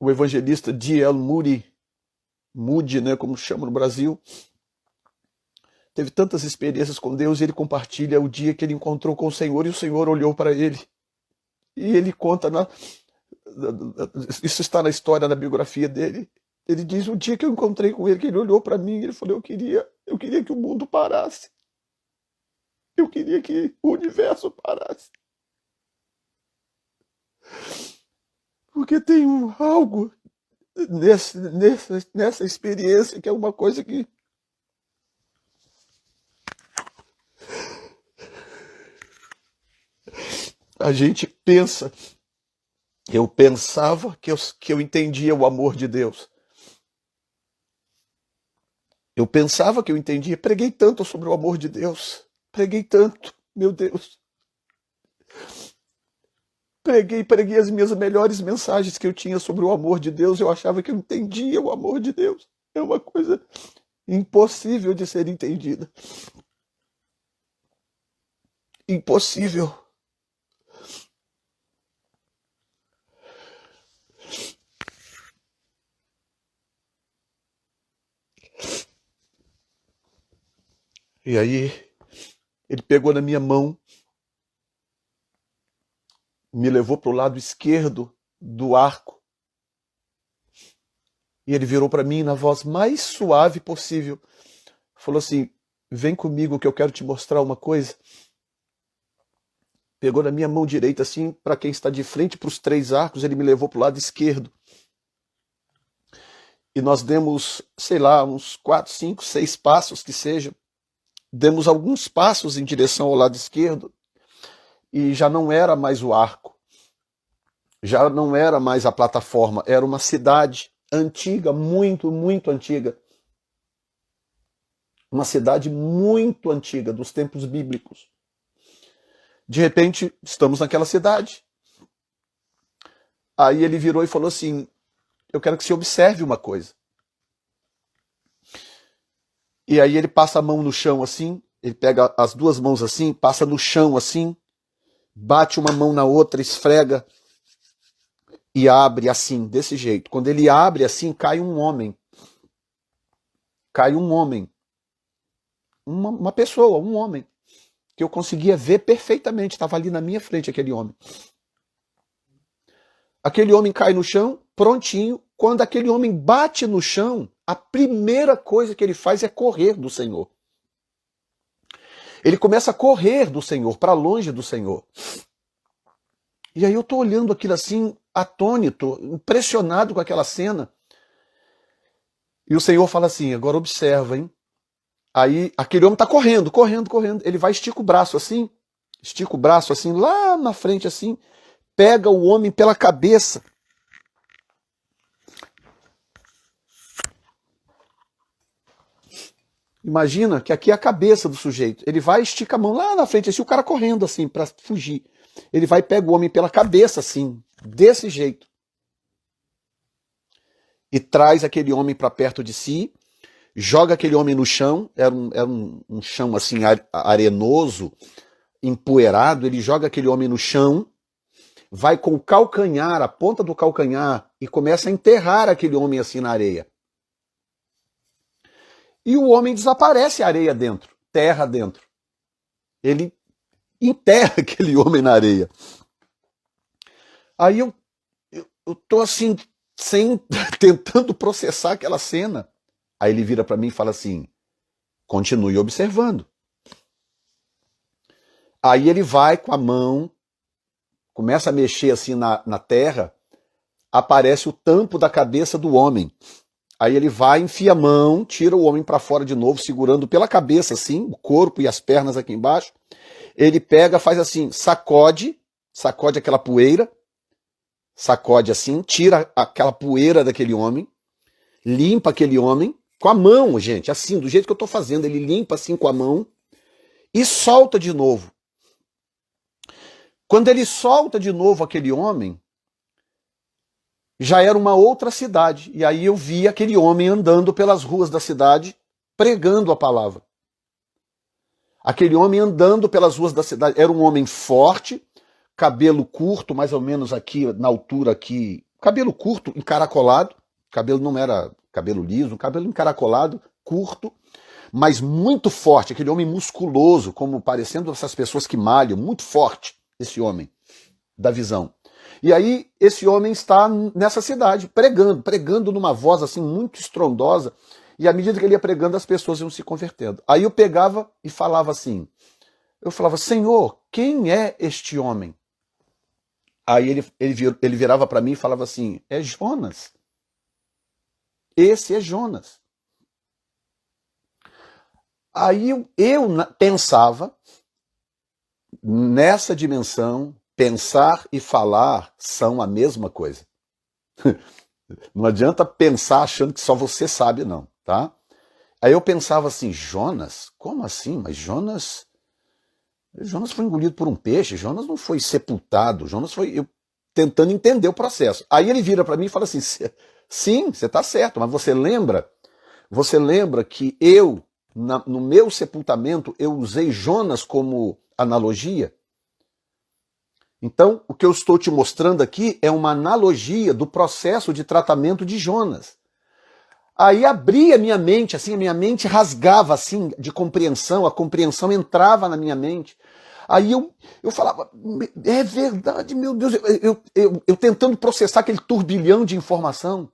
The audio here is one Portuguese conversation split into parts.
o evangelista D.L. Moody, né, como chama no Brasil, teve tantas experiências com Deus e ele compartilha o dia que ele encontrou com o Senhor e o Senhor olhou para ele. E ele conta, isso está na história, na biografia dele. Ele diz, o dia que eu encontrei com ele, que ele olhou para mim, ele falou, eu queria que o mundo parasse. Eu queria que o universo parasse. Porque tem algo nessa experiência que é uma coisa que a gente pensa. Eu pensava que eu entendia o amor de Deus. Eu pensava que eu entendia. Preguei tanto sobre o amor de Deus. Preguei tanto, meu Deus. Preguei as minhas melhores mensagens que eu tinha sobre o amor de Deus. Eu achava que eu entendia o amor de Deus. É uma coisa impossível de ser entendida. Impossível. E aí, ele pegou na minha mão, me levou para o lado esquerdo do arco, e ele virou para mim na voz mais suave possível. Falou assim, vem comigo que eu quero te mostrar uma coisa. Pegou na minha mão direita, assim, para quem está de frente para os 3 arcos, ele me levou para o lado esquerdo. E nós demos, sei lá, uns 4, 5, 6 passos que seja. Demos alguns passos em direção ao lado esquerdo e já não era mais o arco, já não era mais a plataforma, era uma cidade antiga, muito, muito antiga. Uma cidade muito antiga, dos tempos bíblicos. De repente, estamos naquela cidade. Aí ele virou e falou assim, eu quero que você observe uma coisa. E aí ele passa a mão no chão assim, ele pega as 2 mãos assim, passa no chão assim, bate uma mão na outra, esfrega e abre assim, desse jeito. Quando ele abre assim, cai um homem. Cai um homem. Uma pessoa, um homem. Que eu conseguia ver perfeitamente, estava ali na minha frente aquele homem. Aquele homem cai no chão, prontinho. Quando aquele homem bate no chão, a primeira coisa que ele faz é correr do Senhor. Ele começa a correr do Senhor, para longe do Senhor. E aí eu estou olhando aquilo assim, atônito, impressionado com aquela cena. E o Senhor fala assim, agora observa, hein? Aí aquele homem está correndo. Ele vai, estica o braço assim, lá na frente assim, pega o homem pela cabeça. Imagina que aqui é a cabeça do sujeito. Ele vai, estica a mão lá na frente, assim, o cara correndo assim, para fugir. Ele vai e pega o homem pela cabeça assim, desse jeito. E traz aquele homem para perto de si, joga aquele homem no chão, era um chão assim arenoso, empoeirado, ele joga aquele homem no chão, vai com o calcanhar, a ponta do calcanhar, e começa a enterrar aquele homem assim na areia. E o homem desaparece, areia dentro, terra dentro. Ele enterra aquele homem na areia. Aí eu tô assim, tentando processar aquela cena. Aí ele vira para mim e fala assim, continue observando. Aí ele vai com a mão, começa a mexer assim na terra, aparece o tampo da cabeça do homem. Aí ele vai, enfia a mão, tira o homem para fora de novo, segurando pela cabeça assim, o corpo e as pernas aqui embaixo. Ele pega, faz assim, sacode aquela poeira, sacode assim, tira aquela poeira daquele homem, limpa aquele homem, com a mão, gente, assim, do jeito que eu estou fazendo, ele limpa assim com a mão e solta de novo. Quando ele solta de novo aquele homem, já era uma outra cidade. E aí eu vi aquele homem andando pelas ruas da cidade, pregando a palavra. Aquele homem andando pelas ruas da cidade. Era um homem forte, cabelo curto, mais ou menos aqui, na altura aqui, cabelo curto, encaracolado, cabelo não era cabelo liso, cabelo encaracolado, curto, mas muito forte, aquele homem musculoso, como parecendo essas pessoas que malham, muito forte, esse homem, da visão. E aí, esse homem está nessa cidade, pregando numa voz assim muito estrondosa, e à medida que ele ia pregando, as pessoas iam se convertendo. Aí eu pegava e falava assim, eu falava, Senhor, quem é este homem? Aí ele virava para mim e falava assim, é Jonas. Esse é Jonas. Aí eu pensava, nessa dimensão, pensar e falar são a mesma coisa. Não adianta pensar achando que só você sabe, não, tá? Aí eu pensava assim, Jonas? Como assim? Mas Jonas foi engolido por um peixe, Jonas não foi sepultado, Jonas foi... Eu tentando entender o processo. Aí ele vira para mim e fala assim, sim, você está certo, mas você lembra que eu, no meu sepultamento, eu usei Jonas como analogia? Então, o que eu estou te mostrando aqui é uma analogia do processo de tratamento de Jonas. Aí abria a minha mente, assim, a minha mente rasgava assim de compreensão, a compreensão entrava na minha mente. Aí eu falava, é verdade, meu Deus, eu tentando processar aquele turbilhão de informação.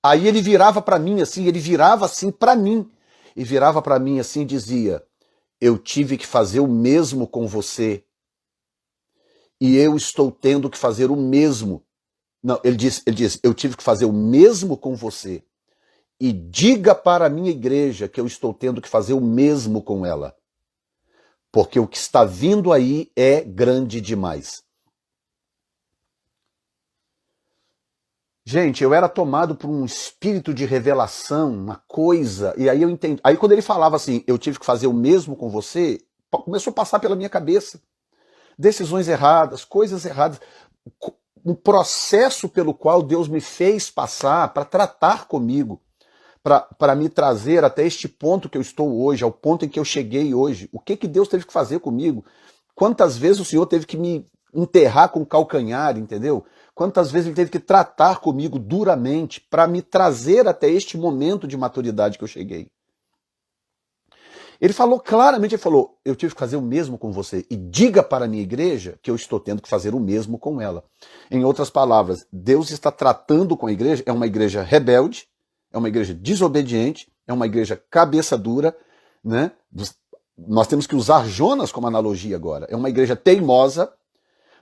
Aí ele virava para mim assim, e virava para mim assim e dizia, eu tive que fazer o mesmo com você. E eu estou tendo que fazer o mesmo. Não, ele diz, eu tive que fazer o mesmo com você. E diga para a minha igreja que eu estou tendo que fazer o mesmo com ela. Porque o que está vindo aí é grande demais. Gente, eu era tomado por um espírito de revelação, uma coisa, e aí eu entendi. Aí quando ele falava assim, eu tive que fazer o mesmo com você, começou a passar pela minha cabeça. Decisões erradas, coisas erradas, um processo pelo qual Deus me fez passar para tratar comigo, para me trazer até este ponto que eu estou hoje, ao ponto em que eu cheguei hoje. O que Deus teve que fazer comigo? Quantas vezes o Senhor teve que me enterrar com o calcanhar, entendeu? Quantas vezes Ele teve que tratar comigo duramente para me trazer até este momento de maturidade que eu cheguei. Ele falou claramente, ele falou, eu tive que fazer o mesmo com você. E diga para a minha igreja que eu estou tendo que fazer o mesmo com ela. Em outras palavras, Deus está tratando com a igreja, é uma igreja rebelde, é uma igreja desobediente, é uma igreja cabeça dura, né? Nós temos que usar Jonas como analogia agora. É uma igreja teimosa,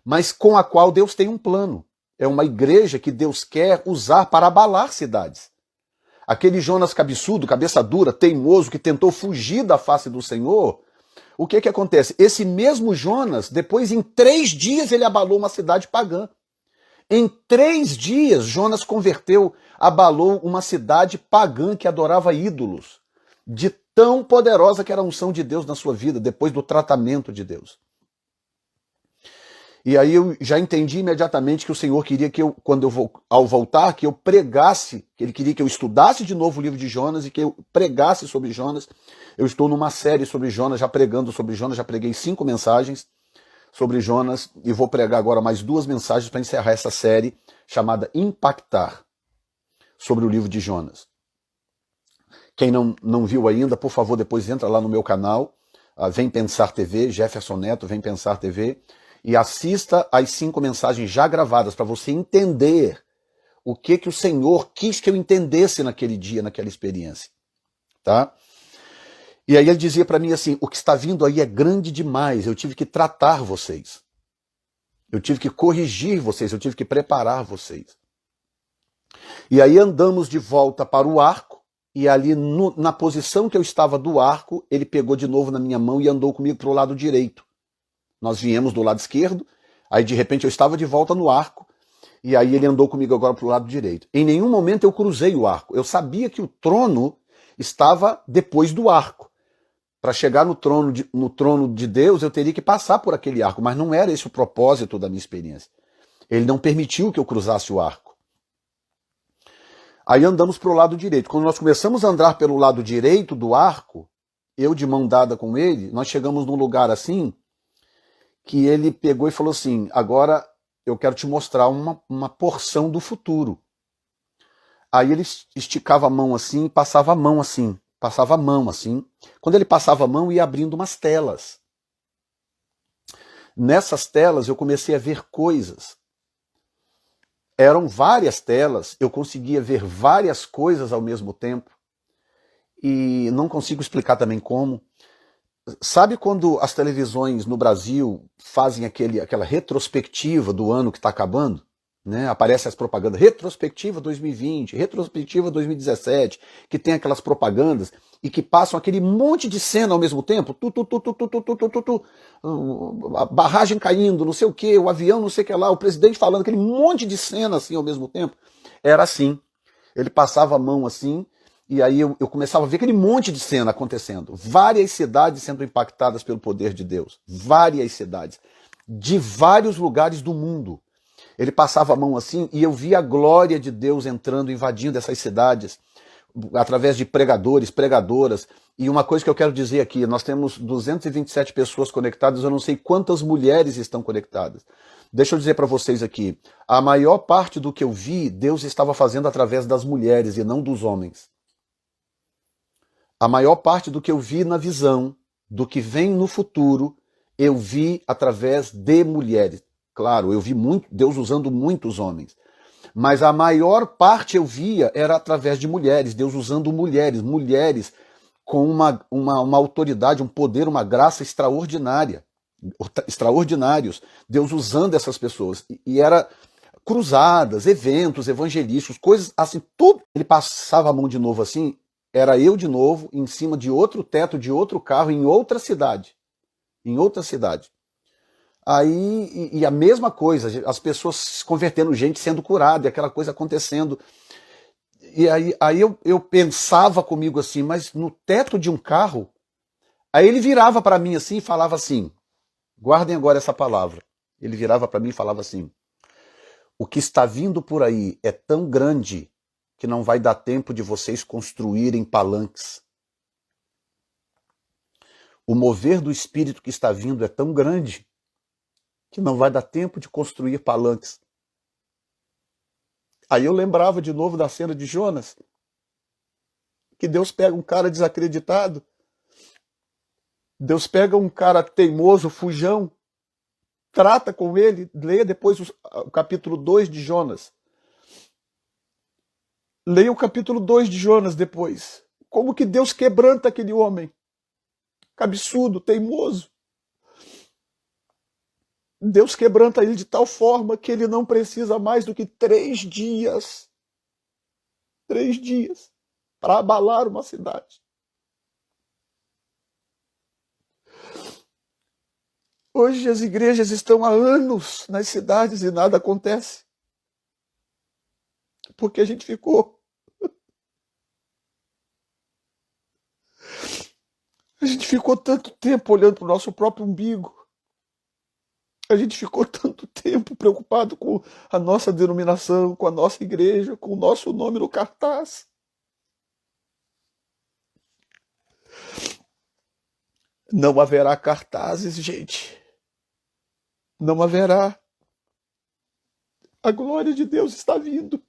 mas com a qual Deus tem um plano. É uma igreja que Deus quer usar para abalar cidades. Aquele Jonas cabeçudo, cabeça dura, teimoso, que tentou fugir da face do Senhor, o que acontece? Esse mesmo Jonas, depois em 3 dias ele abalou uma cidade pagã. Em 3 dias, Jonas abalou uma cidade pagã que adorava ídolos, de tão poderosa que era a unção de Deus na sua vida, depois do tratamento de Deus. E aí eu já entendi imediatamente que o Senhor queria que eu, ao voltar, que eu pregasse, que Ele queria que eu estudasse de novo o livro de Jonas e que eu pregasse sobre Jonas. Eu estou numa série sobre Jonas, já pregando sobre Jonas, já preguei 5 mensagens sobre Jonas e vou pregar agora mais 2 mensagens para encerrar essa série chamada Impactar, sobre o livro de Jonas. Quem não viu ainda, por favor, depois entra lá no meu canal, Vem Pensar TV, Jefferson Neto, Vem Pensar TV, e assista as 5 mensagens já gravadas para você entender o que o Senhor quis que eu entendesse naquele dia, naquela experiência. Tá? E aí ele dizia para mim assim, o que está vindo aí é grande demais, eu tive que tratar vocês. Eu tive que corrigir vocês, eu tive que preparar vocês. E aí andamos de volta para o arco, e ali na posição que eu estava do arco, ele pegou de novo na minha mão e andou comigo para o lado direito. Nós viemos do lado esquerdo, aí de repente eu estava de volta no arco, e aí ele andou comigo agora para o lado direito. Em nenhum momento eu cruzei o arco. Eu sabia que o trono estava depois do arco. Para chegar no trono de Deus, eu teria que passar por aquele arco, mas não era esse o propósito da minha experiência. Ele não permitiu que eu cruzasse o arco. Aí andamos para o lado direito. Quando nós começamos a andar pelo lado direito do arco, eu de mão dada com ele, nós chegamos num lugar assim, que ele pegou e falou assim, agora eu quero te mostrar uma porção do futuro. Aí ele esticava a mão assim, passava a mão assim, passava a mão assim. Quando ele passava a mão, ia abrindo umas telas. Nessas telas eu comecei a ver coisas. Eram várias telas, eu conseguia ver várias coisas ao mesmo tempo. E não consigo explicar também como. Sabe quando as televisões no Brasil fazem aquela retrospectiva do ano que está acabando? Né? Aparecem as propagandas, retrospectiva 2020, retrospectiva 2017, que tem aquelas propagandas e que passam aquele monte de cena ao mesmo tempo, a barragem caindo, não sei o que, o avião não sei o que lá, o presidente falando, aquele monte de cena assim ao mesmo tempo. Era assim, ele passava a mão assim, e aí eu começava a ver aquele monte de cena acontecendo. Várias cidades sendo impactadas pelo poder de Deus. Várias cidades. De vários lugares do mundo. Ele passava a mão assim e eu via a glória de Deus entrando, invadindo essas cidades, através de pregadores, pregadoras. E uma coisa que eu quero dizer aqui, nós temos 227 pessoas conectadas, eu não sei quantas mulheres estão conectadas. Deixa eu dizer para vocês aqui, a maior parte do que eu vi, Deus estava fazendo através das mulheres e não dos homens. A maior parte do que eu vi na visão, do que vem no futuro, eu vi através de mulheres. Claro, eu vi muito Deus usando muitos homens. Mas a maior parte eu via era através de mulheres, Deus usando mulheres, mulheres com uma autoridade, um poder, uma graça extraordinária, extraordinários, Deus usando essas pessoas. E era cruzadas, eventos evangelísticos, coisas assim, tudo. Ele passava a mão de novo assim, era eu de novo, em cima de outro teto, de outro carro, em outra cidade. Em outra cidade. Aí, e a mesma coisa, as pessoas se convertendo, gente sendo curada, e aquela coisa acontecendo. E aí eu pensava comigo assim, mas no teto de um carro, aí ele virava para mim assim e falava assim, guardem agora essa palavra. Ele virava para mim e falava assim, o que está vindo por aí é tão grande que não vai dar tempo de vocês construírem palanques. O mover do Espírito que está vindo é tão grande que não vai dar tempo de construir palanques. Aí eu lembrava de novo da cena de Jonas, que Deus pega um cara desacreditado, Deus pega um cara teimoso, fujão, trata com ele, leia depois o capítulo 2 de Jonas. Leia o capítulo 2 de Jonas depois. Como que Deus quebranta aquele homem. Cabeçudo, teimoso. Deus quebranta ele de tal forma que ele não precisa mais do que 3 dias. 3 dias para abalar uma cidade. Hoje as igrejas estão há anos nas cidades e nada acontece. Porque a gente ficou. A gente ficou tanto tempo olhando para o nosso próprio umbigo. A gente ficou tanto tempo preocupado com a nossa denominação, com a nossa igreja, com o nosso nome no cartaz. Não haverá cartazes, gente. Não haverá. A glória de Deus está vindo.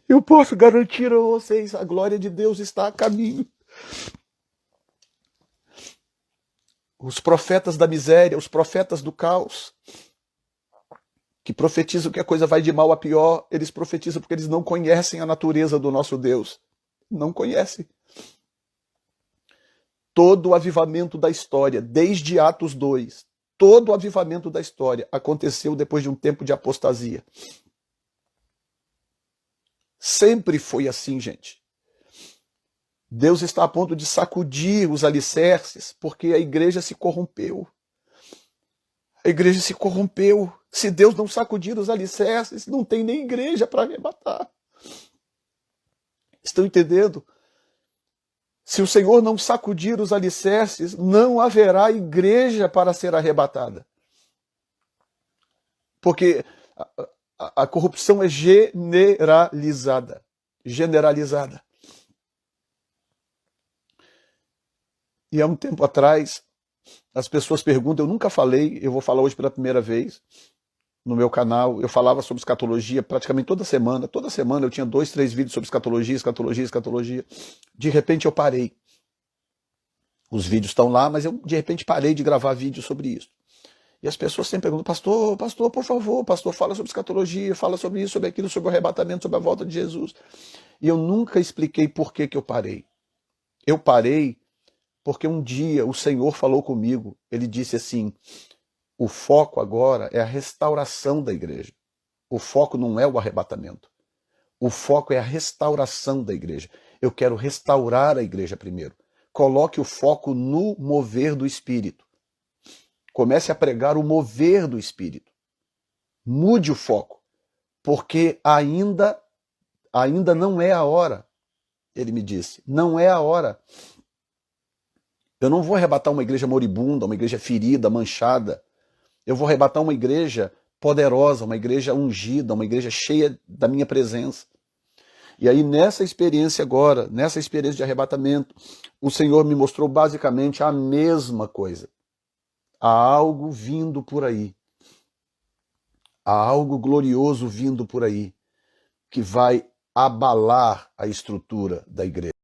Eu posso garantir a vocês, a glória de Deus está a caminho. Os profetas da miséria, os profetas do caos, que profetizam que a coisa vai de mal a pior, eles profetizam porque eles não conhecem a natureza do nosso Deus. Não conhecem. Todo o avivamento da história, desde Atos 2, todo o avivamento da história aconteceu depois de um tempo de apostasia. Sempre foi assim, gente. Deus está a ponto de sacudir os alicerces, porque a igreja se corrompeu. A igreja se corrompeu. Se Deus não sacudir os alicerces, não tem nem igreja para arrebatar. Estão entendendo? Se o Senhor não sacudir os alicerces, não haverá igreja para ser arrebatada. Porque a corrupção é generalizada. Generalizada. E há um tempo atrás, As pessoas perguntam, eu nunca falei, eu vou falar hoje pela primeira vez no meu canal. Eu falava sobre escatologia praticamente toda semana. Toda semana eu tinha 2, 3 vídeos sobre escatologia, escatologia, escatologia. De repente eu parei. Os vídeos estão lá, mas eu de repente parei de gravar vídeos sobre isso. E as pessoas sempre perguntam, pastor, por favor, pastor, fala sobre escatologia, fala sobre isso, sobre aquilo, sobre o arrebatamento, sobre a volta de Jesus. E eu nunca expliquei por que eu parei. Eu parei porque um dia o Senhor falou comigo, ele disse assim, o foco agora é a restauração da igreja. O foco não é o arrebatamento. O foco é a restauração da igreja. Eu quero restaurar a igreja primeiro. Coloque o foco no mover do Espírito. Comece a pregar o mover do Espírito. Mude o foco, porque ainda não é a hora. Ele me disse, não é a hora. Eu não vou arrebatar uma igreja moribunda, uma igreja ferida, manchada. Eu vou arrebatar uma igreja poderosa, uma igreja ungida, uma igreja cheia da minha presença. E aí, nessa experiência agora, nessa experiência de arrebatamento, o Senhor me mostrou basicamente a mesma coisa. Há algo vindo por aí. Há algo glorioso vindo por aí, que vai abalar a estrutura da igreja.